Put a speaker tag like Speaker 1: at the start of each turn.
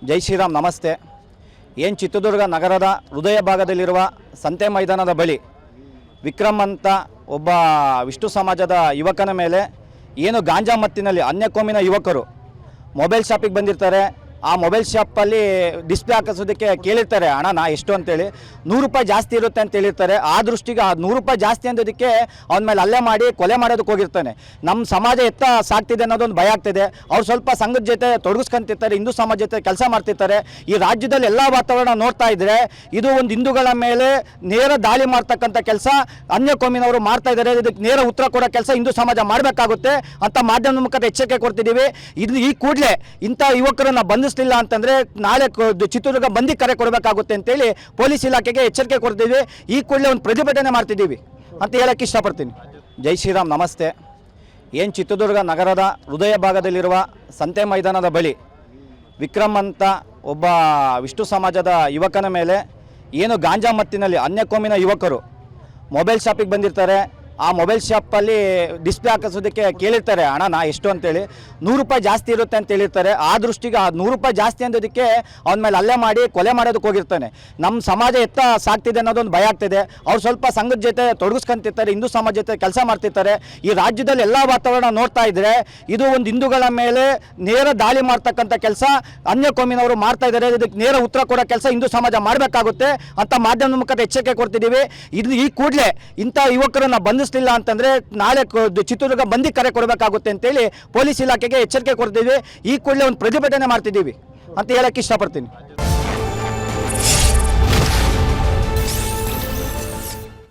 Speaker 1: ಜೈ ಶ್ರೀರಾಮ್ ನಮಸ್ತೆ. ಏನು ಚಿತ್ರದುರ್ಗ ನಗರದ ಹೃದಯ ಭಾಗದಲ್ಲಿರುವ ಸಂತೆ ಮೈದಾನದ ಬಳಿ ವಿಕ್ರಮ್ ಅಂತ ಒಬ್ಬ ವಿಷ್ಣು ಸಮಾಜದ ಯುವಕನ ಮೇಲೆ ಏನು ಗಾಂಜಾ ಮತ್ತಿನಲ್ಲಿ ಅನ್ಯಕೋಮಿನ ಯುವಕರು ಮೊಬೈಲ್ ಶಾಪಿಗೆ ಬಂದಿರ್ತಾರೆ. ಆ ಮೊಬೈಲ್ ಶಾಪಲ್ಲಿ ಡಿಸ್ಪ್ಲೇ ಹಾಕಿಸೋದಕ್ಕೆ ಕೇಳಿರ್ತಾರೆ ಹಣನ ಎಷ್ಟು ಅಂತೇಳಿ. 100 ರೂಪಾಯಿ ಜಾಸ್ತಿ ಇರುತ್ತೆ ಅಂತ ಹೇಳಿರ್ತಾರೆ. ಆ ದೃಷ್ಟಿಗೆ ಆ 100 ರೂಪಾಯಿ ಜಾಸ್ತಿ ಅಂದೋದಕ್ಕೆ ಅವನ ಮೇಲೆ ಹಲ್ಲೆ ಮಾಡಿ ಕೊಲೆ ಮಾಡೋದಕ್ಕೆ ಹೋಗಿರ್ತಾನೆ. ನಮ್ಮ ಸಮಾಜ ಎತ್ತ ಸಾಕ್ತಿದೆ ಅನ್ನೋದೊಂದು ಭಯ ಆಗ್ತಿದೆ. ಅವ್ರು ಸ್ವಲ್ಪ ಸಂಘದ ಜೊತೆ ತೊಡಗಿಸ್ಕೊಂತಿರ್ತಾರೆ, ಹಿಂದೂ ಸಮಾಜ ಜೊತೆ ಕೆಲಸ ಮಾಡ್ತಿರ್ತಾರೆ. ಈ ರಾಜ್ಯದಲ್ಲಿ ಎಲ್ಲ ವಾತಾವರಣ ನೋಡ್ತಾ ಇದ್ದರೆ ಇದು ಒಂದು ಹಿಂದೂಗಳ ಮೇಲೆ ನೇರ ದಾಳಿ ಮಾಡ್ತಕ್ಕಂಥ ಕೆಲಸ ಅನ್ಯಕೋಮಿನವರು ಮಾಡ್ತಾ ಇದ್ದಾರೆ. ಇದಕ್ಕೆ ನೇರ ಉತ್ತರ ಕೊಡೋ ಕೆಲಸ ಹಿಂದೂ ಸಮಾಜ ಮಾಡಬೇಕಾಗುತ್ತೆ ಅಂತ ಮಾಧ್ಯಮದ ಮುಖಾಂತರ ಎಚ್ಚರಿಕೆ ಕೊಡ್ತಿದ್ದೀವಿ. ಇದು ಈ ಕೂಡಲೇ ಇಂಥ ಯುವಕರನ್ನ ಬಂಧಿಸಲಿಲ್ಲ ಅಂತಂದರೆ ನಾಳೆ ಚಿತ್ರದುರ್ಗ ಬಂದಿ ಕರೆ ಕೊಡಬೇಕಾಗುತ್ತೆ ಅಂತೇಳಿ ಪೊಲೀಸ್ ಇಲಾಖೆಗೆ ಎಚ್ಚರಿಕೆ ಕೊಡ್ತಿದ್ದೀವಿ. ಈ ಕೂಡಲೇ ಒಂದು ಪ್ರತಿಭಟನೆ ಮಾಡ್ತಿದ್ದೀವಿ ಅಂತ ಹೇಳಕ್ಕೆ ಇಷ್ಟಪಡ್ತೀನಿ. ಜೈ ಶ್ರೀರಾಮ್ ನಮಸ್ತೆ. ಏನು ಚಿತ್ರದುರ್ಗ ನಗರದ ಹೃದಯ ಭಾಗದಲ್ಲಿರುವ ಸಂತೆ ಮೈದಾನದ ಬಳಿ ವಿಕ್ರಮ್ ಅಂತ ಒಬ್ಬ ವಿಷ್ಣು ಸಮಾಜದ ಯುವಕನ ಮೇಲೆ ಏನು ಗಾಂಜಾ ಮತ್ತಿನಲ್ಲಿ ಅನ್ಯಕೋಮಿನ ಯುವಕರು ಮೊಬೈಲ್ ಶಾಪಿಗೆ ಬಂದಿರ್ತಾರೆ. ಆ ಮೊಬೈಲ್ ಶಾಪಲ್ಲಿ ಡಿಸ್ಪ್ಲೇ ಹಾಕಿಸೋದಕ್ಕೆ ಕೇಳಿರ್ತಾರೆ ಹಣನ ಎಷ್ಟು ಅಂತೇಳಿ. 100 ರೂಪಾಯಿ ಜಾಸ್ತಿ ಇರುತ್ತೆ ಅಂತ ಹೇಳಿರ್ತಾರೆ. ಆ ದೃಷ್ಟಿಗೆ ಆ 100 ರೂಪಾಯಿ ಜಾಸ್ತಿ ಅಂದೋದಕ್ಕೆ ಅವನ ಮೇಲೆ ಹಲ್ಲೆ ಮಾಡಿ ಕೊಲೆ ಮಾಡೋದಕ್ಕೆ ಹೋಗಿರ್ತಾನೆ. ನಮ್ಮ ಸಮಾಜ ಎತ್ತ ಸಾಕ್ತಿದೆ ಅನ್ನೋದೊಂದು ಭಯ ಆಗ್ತಿದೆ. ಅವ್ರು ಸ್ವಲ್ಪ ಸಂಘದ ಜೊತೆ ತೊಡಗಿಸ್ಕೊಂತಿರ್ತಾರೆ, ಹಿಂದೂ ಸಮಾಜ ಜೊತೆ ಕೆಲಸ ಮಾಡ್ತಿರ್ತಾರೆ. ಈ ರಾಜ್ಯದಲ್ಲಿ ಎಲ್ಲ ವಾತಾವರಣ ನೋಡ್ತಾ ಇದ್ದರೆ ಇದು ಒಂದು ಹಿಂದೂಗಳ ಮೇಲೆ ನೇರ ದಾಳಿ ಮಾಡ್ತಕ್ಕಂಥ ಕೆಲಸ ಅನ್ಯಕೋಮಿನವರು ಮಾಡ್ತಾ ಇದ್ದಾರೆ. ಇದಕ್ಕೆ ನೇರ ಉತ್ತರ ಕೊಡೋ ಕೆಲಸ ಹಿಂದೂ ಸಮಾಜ ಮಾಡಬೇಕಾಗುತ್ತೆ ಅಂತ ಮಾಧ್ಯಮದ ಮುಖಾಂತರ ಎಚ್ಚರಿಕೆ ಕೊಡ್ತಿದ್ದೀವಿ. ಇದು ಈ ಕೂಡಲೇ ಇಂಥ ಯುವಕರನ್ನ ಬಂಧಿಸಲಿಲ್ಲ ಅಂತಂದರೆ ನಾಳೆ ಚಿತ್ರದುರ್ಗ ಬಂದಿ ಕರೆ ಕೊಡಬೇಕಾಗುತ್ತೆ ಅಂತೇಳಿ ಪೊಲೀಸ್ ಇಲಾಖೆಗೆ ಎಚ್ಚರಿಕೆ ಕೊಡ್ತಿದ್ದೀವಿ. ಈ ಕೂಡಲೇ ಒಂದು ಪ್ರತಿಭಟನೆ ಮಾಡ್ತಿದ್ದೀವಿ ಅಂತ ಹೇಳಕ್ಕೆ ಇಷ್ಟಪಡ್ತೀನಿ.